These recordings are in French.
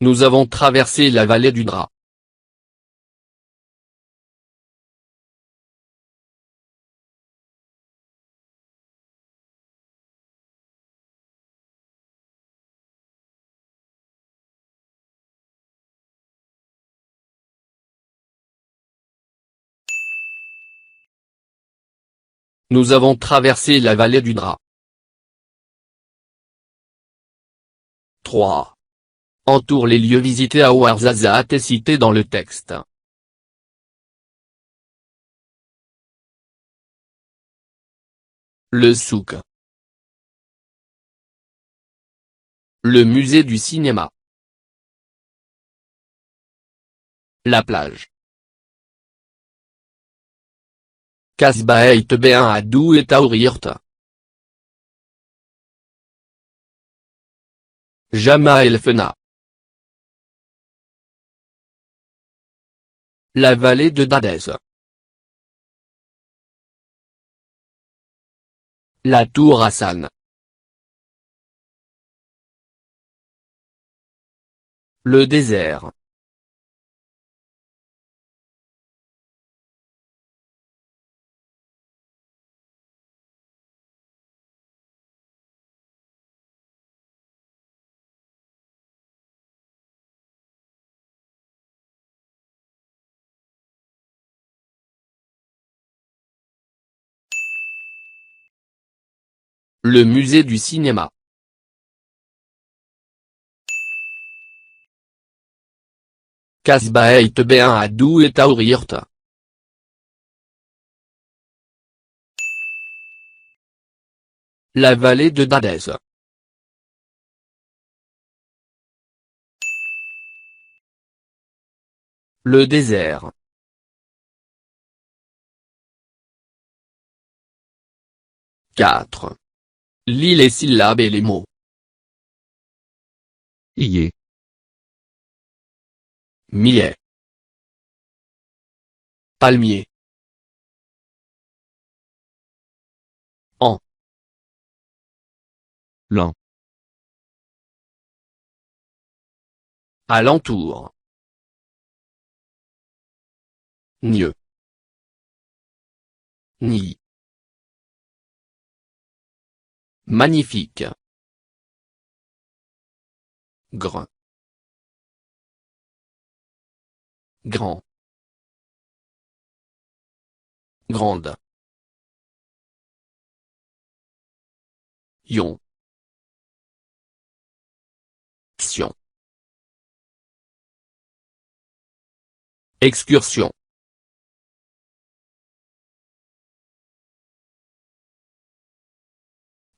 Nous avons traversé la vallée du drap. Nous avons traversé la vallée du drap. 3. Entoure les lieux visités à Ouarzazate et cités dans le texte. Le souk. Le musée du cinéma. La plage. Kasbah et Béin Adou et Taourirt. Jama El Fena. La vallée de Dadez. La tour Hassan. Le désert. Le musée du cinéma. Kasbah et Béin Adou et Taourirt. La vallée de Dadez. Le désert. 4. Lis les syllabes et les mots. Ié, Millet. Palmier. An. lan, Alentour. Nieu. Nid. Magnifique. Grand. Grand. Grande. Yon. Sion. Excursion.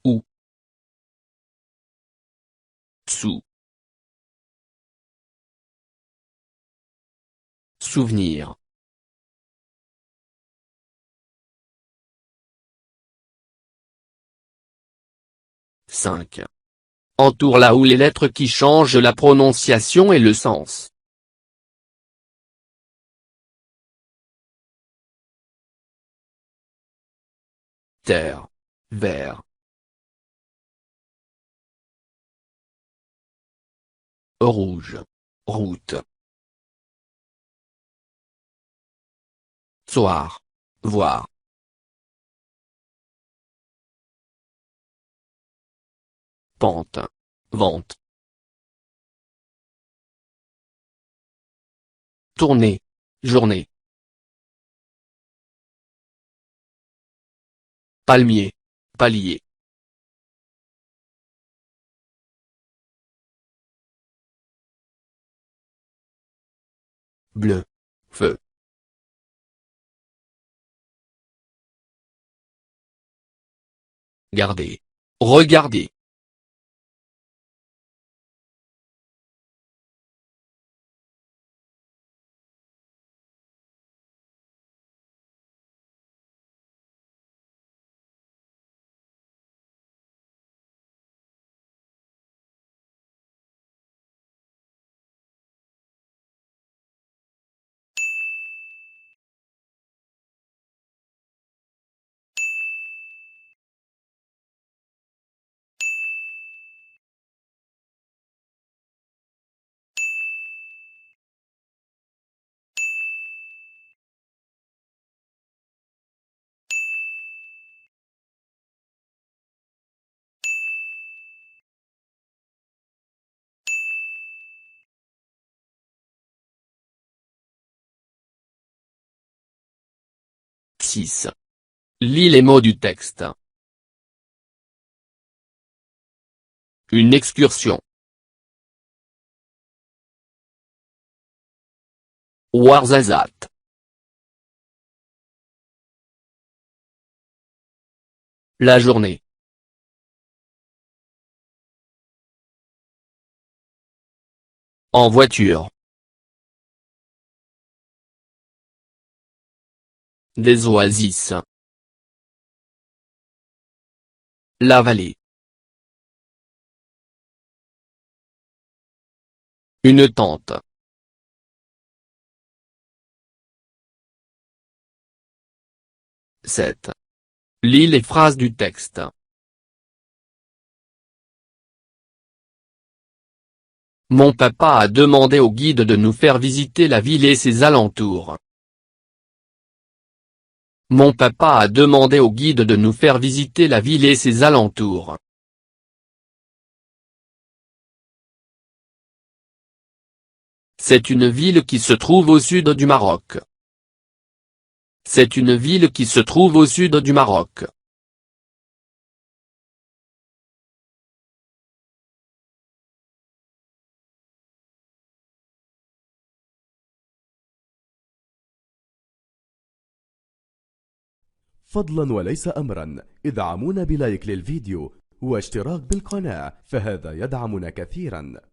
Ou. Sous. Souvenir. Cinq. Entoure là où les lettres qui changent la prononciation et le sens. Terre. Vert. Rouge. Route. Soir. Voir. Pente. Vente. Tournée. Journée. Palmier. Palier. Bleu. Feu. Garder. Regarder. 6. Lis les mots du texte. Une excursion. Ouarzazate. La journée. En voiture. Des oasis. La vallée. Une tente. Sept. Lis les phrases du texte. Mon papa a demandé au guide de nous faire visiter la ville et ses alentours. Mon papa a demandé au guide de nous faire visiter la ville et ses alentours. C'est une ville qui se trouve au sud du Maroc. C'est une ville qui se trouve au sud du Maroc. فضلا وليس أمرا ادعمونا بلايك للفيديو واشتراك بالقناة، فهذا يدعمنا كثيرا.